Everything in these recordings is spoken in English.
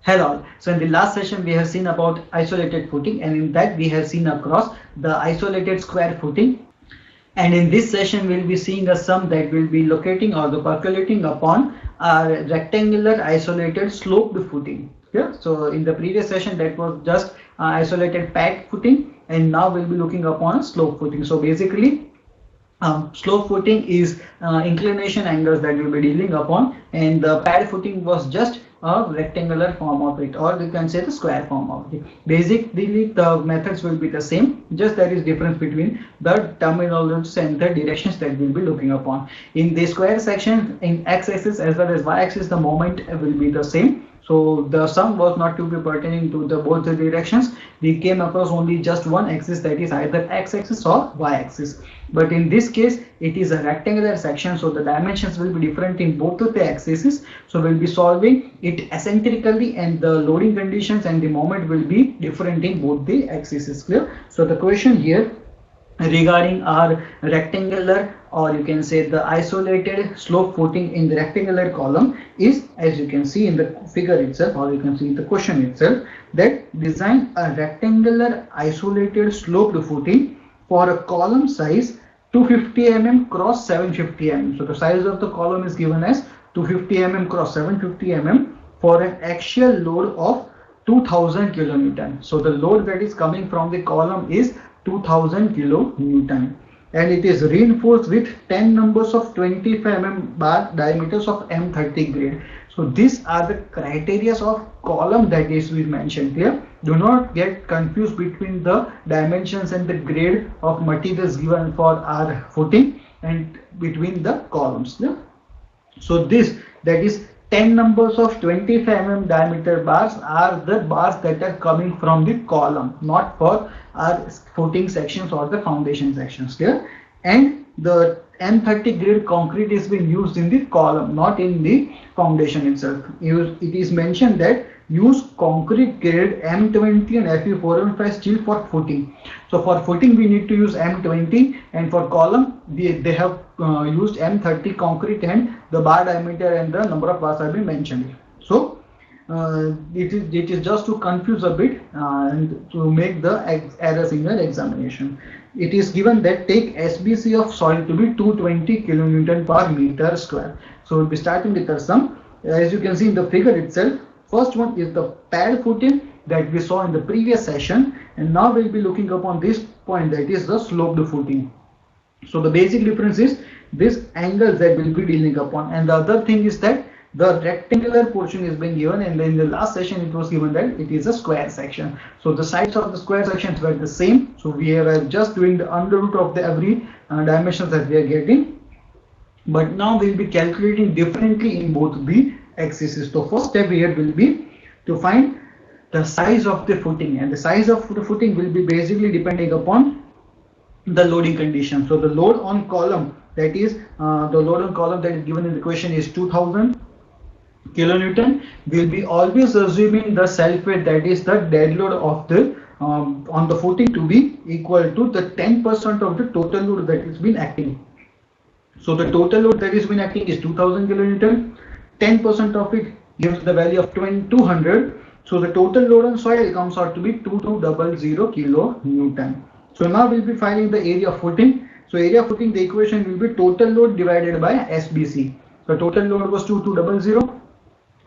Hello. So in the last session we have seen about isolated footing, and in that we have seen across the isolated square footing. And in this session we'll be seeing a sum that will be locating or the calculating upon a rectangular isolated sloped footing. Yeah. So in the previous session that was just isolated pad footing, and now we'll be looking upon a slope footing. So basically slope footing is inclination angles that we'll be dealing upon, and the pad footing was just a rectangular form of it, or you can say the square form of it. Basically the methods will be the same, just there is difference between the terminologies and the directions that we'll be looking upon. In the square section, in x-axis as well as y-axis, the moment will be the same. So the sum was not to be pertaining to the both the directions. We came across only just one axis, that is either x-axis or y-axis. But in this case, it is a rectangular section, so the dimensions will be different in both of the axes. So we'll be solving it eccentrically, and the loading conditions and the moment will be different in both the axes. Clear? So the question here regarding our rectangular, or you can say the isolated slope footing in the rectangular column, is, as you can see in the figure itself, or you can see in the question itself, that design a rectangular isolated sloped footing for a column size 250 mm cross 750 mm. So the size of the column is given as 250 mm cross 750 mm for an axial load of 2000 kilonewton. So the load that is coming from the column is 2000 kilonewton, and it is reinforced with 10 numbers of 25 mm bar diameters of M30 grade. So these are the criteria of column that is we mentioned. Clear? Do not get confused between the dimensions and the grade of materials given for our footing and between the columns. Yeah? So this, that is 10 numbers of 25 mm diameter bars, are the bars that are coming from the column, not for our footing sections or the foundation sections. Clear? And the M30 grade concrete is being used in the column, not in the foundation itself. It is mentioned that use concrete grade M20 and Fe415 steel for footing. So for footing we need to use M20, and for column they have used M30 concrete, and the bar diameter and the number of bars have been mentioned. So it is just to confuse a bit and to make the errors in your examination. It is given that take SBC of soil to be 220 kilonewton per meter square. So we'll be starting with the sum. As you can see in the figure itself, first one is the pad footing that we saw in the previous session, and now we'll be looking upon this point, that is the sloped footing. So the basic difference is this angles that we'll be dealing upon, and the other thing is that the rectangular portion is being given, and in the last session it was given that it is a square section. So the sides of the square sections were the same, so we are just doing the under root of the every dimensions that we are getting, but now we will be calculating differently in both the axes. So first step here will be to find the size of the footing, and the size of the footing will be basically depending upon the loading condition. So the load on column, that is the load on column that is given in the question is 2000 kilonewton. Will be always assuming the self weight, that is the dead load of the on the footing, to be equal to the 10% of the total load that has been acting. So the total load that has been acting is 2000 kilonewton. 10% of it gives the value of 2200. So the total load on soil comes out to be 2200 kilonewton. So now we'll be finding the area of footing. So area of footing, the equation will be total load divided by SBC. So total load was 2200.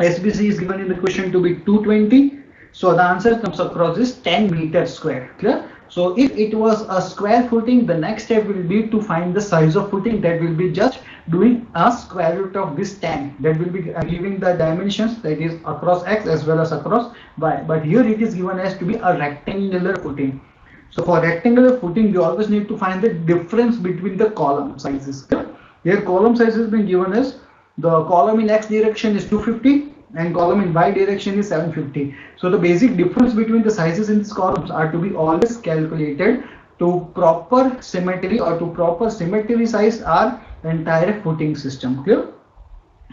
SBC is given in the question to be 220. So the answer comes across is 10 meters square. Clear? So if it was a square footing, the next step will be to find the size of footing. That will be just doing a square root of this 10. That will be giving the dimensions, that is across x as well as across y. But here it is given as to be a rectangular footing. So for rectangular footing, you always need to find the difference between the column sizes. Here column size has been given as the column in x direction is 250 and column in y direction is 750. So the basic difference between the sizes in these columns are to be always calculated to proper symmetry, or to proper symmetry size our entire footing system. Clear?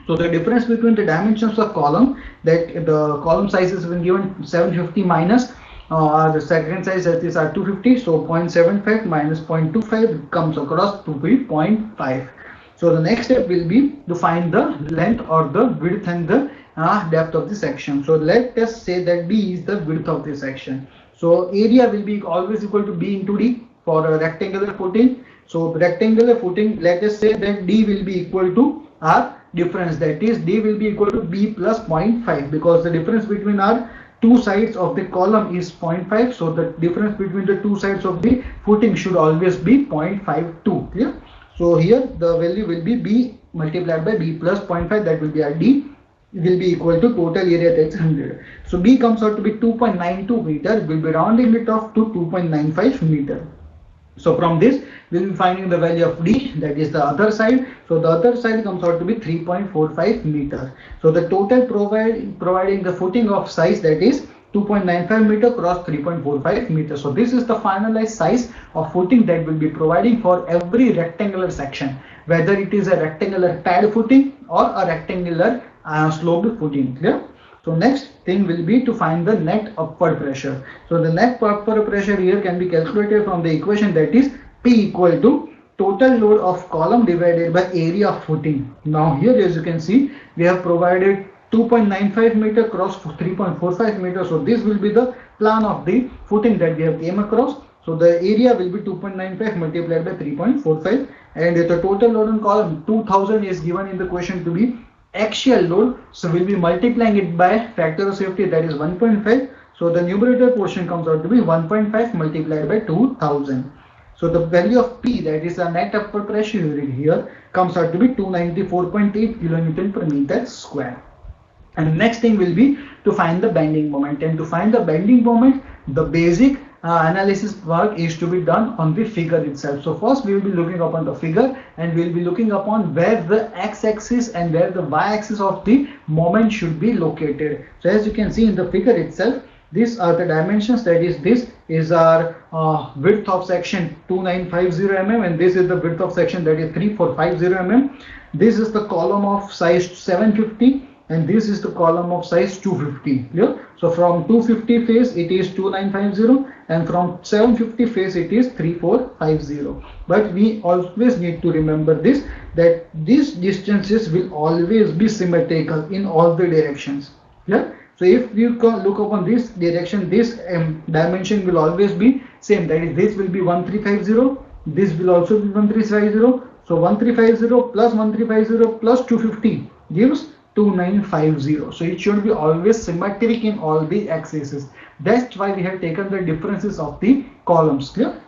So the difference between the dimensions of column, that the column size has been given 750 minus the second size, that is 250. So 0.75 minus 0.25 comes across to be 0.5. So the next step will be to find the length or the width and the depth of the section. So let us say that D is the width of the section. So area will be always equal to B into D for a rectangular footing. So rectangular footing, let us say that D will be equal to our difference, that is D will be equal to B plus 0.5, because the difference between our two sides of the column is 0.5. So the difference between the two sides of the footing should always be 0.52. Clear? So here the value will be B multiplied by B plus 0.5, that will be our D, will be equal to total area, that's 100. So B comes out to be 2.92 meter, will be rounding it off to 2.95 meter. So from this we will be finding the value of D, that is the other side. So the other side comes out to be 3.45 meter. So the total providing the footing of size, that is 2.95 meter cross 3.45 meter. So this is the finalized size of footing that will be providing for every rectangular section, whether it is a rectangular pad footing or a rectangular sloped footing. Clear? So next thing will be to find the net upward pressure. So the net upward pressure here can be calculated from the equation, that is P equal to total load of column divided by area of footing. Now here, as you can see, we have provided 2.95 meter cross 3.45 meter. So this will be the plan of the footing that we have came across. So the area will be 2.95 multiplied by 3.45, and the total load on column 2000 is given in the question to be axial load. So we'll be multiplying it by factor of safety, that is 1.5. So the numerator portion comes out to be 1.5 multiplied by 2000. So the value of P, that is the net upward pressure unit here, comes out to be 294.8 kilonewton per meter square. And next thing will be to find the bending moment. And to find the bending moment, the basic analysis work is to be done on the figure itself. So first we will be looking upon the figure, and we will be looking upon where the x-axis and where the y-axis of the moment should be located. So as you can see in the figure itself, these are the dimensions, that is this is our width of section 2950 mm, and this is the width of section, that is 3450 mm. This is the column of size 750, and this is the column of size 250. Clear? So from 250 face it is 2950, and from 750 face it is 3450. But we always need to remember this, that these distances will always be symmetrical in all the directions. Yeah. So if you look upon this direction, this dimension will always be same, that is this will be 1350, this will also be 1350. So 1350 plus 1350 plus 250 gives 2950. So it should be always symmetric in all the axes. That's why we have taken the differences of the columns. Clear?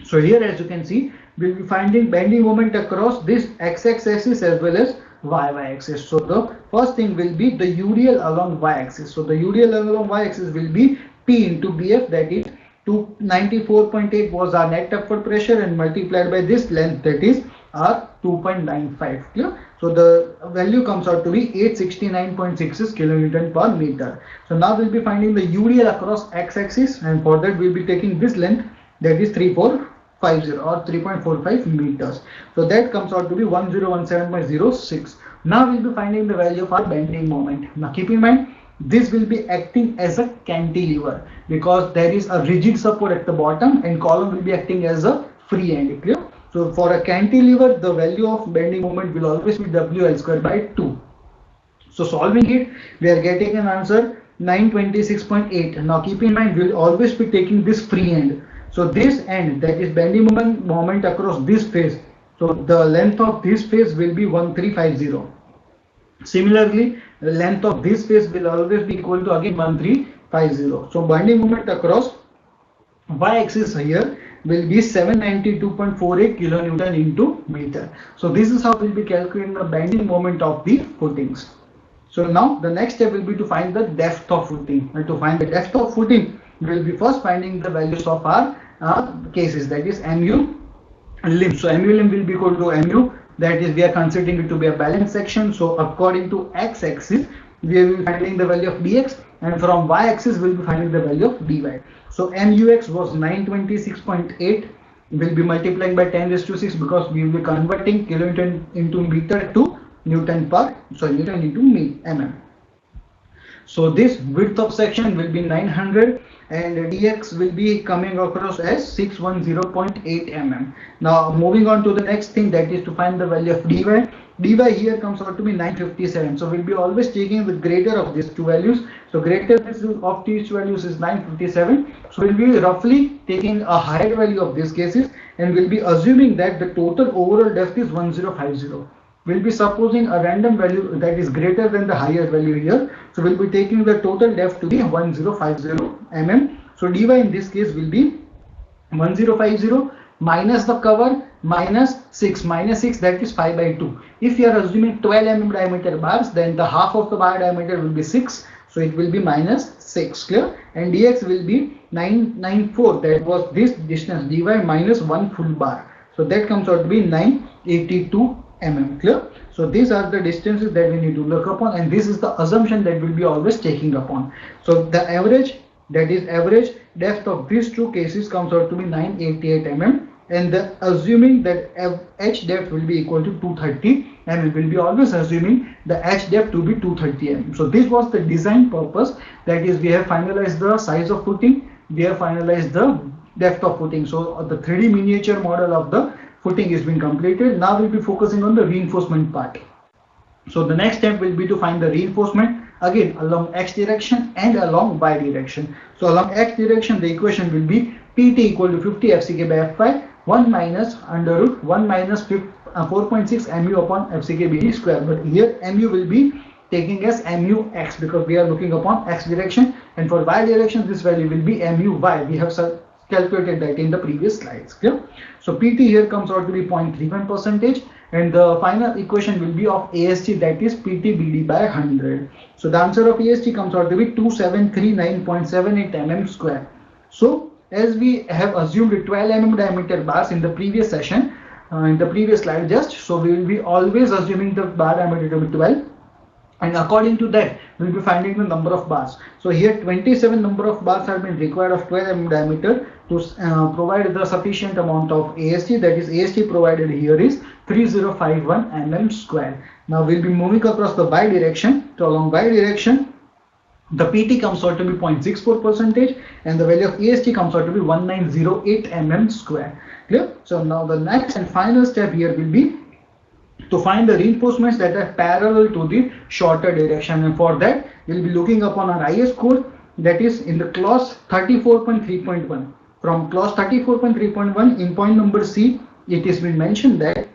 So here, as you can see, we'll be finding bending moment across this x-axis as well as y-axis. So the first thing will be the UDL along y-axis. So the UDL along y-axis will be P into BF, that is 294.8 was our net upward pressure, and multiplied by this length, that is our 2.95. Clear? So the value comes out to be 869.66 kilonewton per meter. So now we'll be finding the UDL across x-axis, and for that we'll be taking this length, that is 3450 or 3.45 meters. So that comes out to be 1017.06. Now we'll be finding the value of our bending moment. Now keep in mind, this will be acting as a cantilever, because there is a rigid support at the bottom and column will be acting as a free end. Clear? So for a cantilever, the value of bending moment will always be WL square by 2. So solving it, we are getting an answer 926.8. Now keep in mind, we will always be taking this free end. So this end, that is bending moment across this face, so the length of this face will be 1350. Similarly, the length of this face will always be equal to again 1350. So bending moment across y-axis here will be 792.48 kilonewton into meter. So this is how we'll be calculating the bending moment of the footings. So now the next step will be to find the depth of footing. And to find the depth of footing, we will be first finding the values of our cases, that is MU limb. So MU limb will be equal to MU, that is we are considering it to be a balanced section. So according to x-axis, we will be finding the value of dx, and from y-axis we will be finding the value of dy. So MUX was 926.8, will be multiplying by 10⁶, because we will be converting kilonewton into meter to Newton into mm. So this width of section will be 900 and dx will be coming across as 610.8 mm. Now moving on to the next thing, that is to find the value of dy. Dy here comes out to be 957. So we'll be always taking the greater of these two values. So greater of these two values is 957. So we'll be roughly taking a higher value of these cases and we'll be assuming that the total overall depth is 1050. We'll be supposing a random value that is greater than the higher value here. So we'll be taking the total depth to be 1050 mm. So dy in this case will be 1050 minus the cover minus 6, that is 5 by 2. If you are assuming 12 mm diameter bars, then the half of the bar diameter will be 6. So it will be minus 6, clear? And dx will be 994, that was this distance dy minus 1 full bar. So that comes out to be 982 mm, clear? So these are the distances that we need to look upon, and this is the assumption that we'll be always taking upon. So the average, that is average depth of these two cases, comes out to be 988 mm, and assuming that h depth will be equal to 230 mm, we'll be always assuming the h depth to be 230 mm. So this was the design purpose, that is we have finalized the size of footing, we have finalized the depth of footing. So the 3D miniature model of the footing is being completed. Now we'll be focusing on the reinforcement part. So the next step will be to find the reinforcement, again along x direction and along y direction. So along x direction, the equation will be Pt equal to 50 FCK by Fy 1 minus under root 1 minus 4.6 mu upon FCK Bd square. But here mu will be taking as mu x because we are looking upon x direction, and for y direction this value will be mu y. We have calculated that in the previous slides. Clear? So Pt here comes out to be 0.31%, and the final equation will be of AST, that is Pt Bd by 100. So the answer of AST comes out to be 2739.78 mm square. So as we have assumed 12 mm diameter bars in the previous session, in the previous slide just, so we will be always assuming the bar diameter to be 12, and according to that we will be finding the number of bars. So here 27 number of bars have been required of 12 mm diameter to provide the sufficient amount of AST, that is AST provided here is 3051 mm square. Now we'll be moving across the y direction. So along y direction, the Pt comes out to be 0.64% and the value of AST comes out to be 1908 mm square. Clear? So now the next and final step here will be to find the reinforcements that are parallel to the shorter direction, and for that we'll be looking upon our IS code, that is in the clause 34.3.1. From clause 34.3.1 in point number C, it is been mentioned that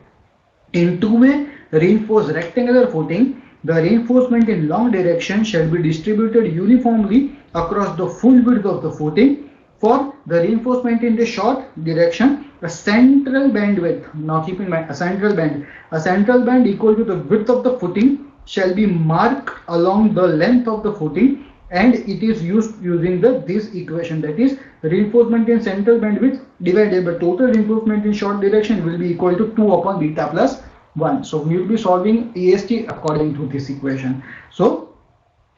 in two-way reinforced rectangular footing, the reinforcement in long direction shall be distributed uniformly across the full width of the footing. For the reinforcement in the short direction, a central bandwidth, now keep in mind a central band equal to the width of the footing shall be marked along the length of the footing, and it is used using this equation, that is reinforcement in central bandwidth divided by total reinforcement in short direction will be equal to 2 upon beta plus 1. So we will be solving AST according to this equation. So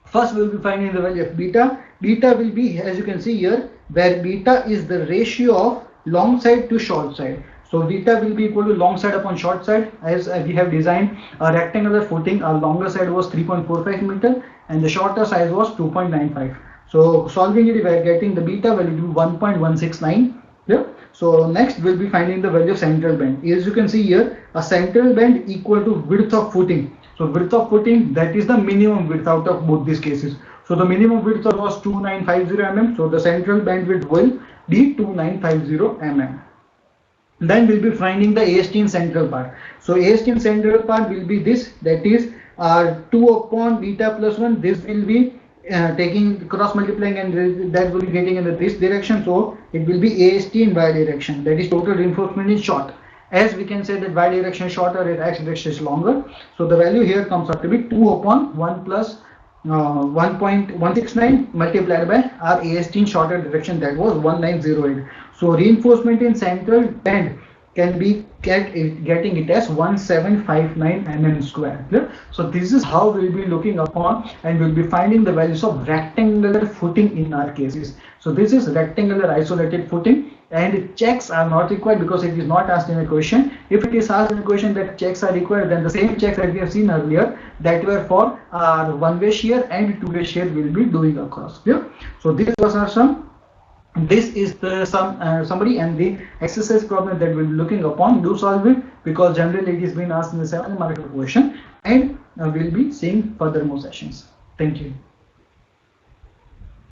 first we will be finding the value of beta. Beta will be, as you can see here, where beta is the ratio of long side to short side. So beta will be equal to long side upon short side. As we have designed a rectangular footing, our longer side was 3.45 meter and the shorter side was 2.95. So solving it, we are getting the beta value to be 1.169. Yeah. So next we'll be finding the value of central band. As you can see here, a central band equal to width of footing. So width of footing, that is the minimum width out of both these cases. So the minimum width was 2950 mm. So the central bandwidth will be 2950 mm. Then we'll be finding the AST in central part. So AST in central part will be this, that is 2 upon beta plus 1. This will be taking cross multiplying, and that will be getting in this direction. So it will be AST in y direction, that is total reinforcement in short. As we can say that y direction is shorter and x direction is longer. So the value here comes out to be 2 upon 1 plus 1.169 multiplied by our AST in shorter direction, that was 1908. So reinforcement in central band can be getting it as 1759 mm square. Clear? So this is how we'll be looking upon, and we'll be finding the values of rectangular footing in our cases. So this is rectangular isolated footing, and checks are not required because it is not asked in a question. If it is asked in a question that checks are required, then the same checks that we have seen earlier that were for one-way shear and two-way shear will be doing across. Clear? So this was our sum. This is the summary and the exercise problem that we'll be looking upon. Do solve it, because generally it is being asked in the 7 mark question, and we'll be seeing further more sessions. Thank you.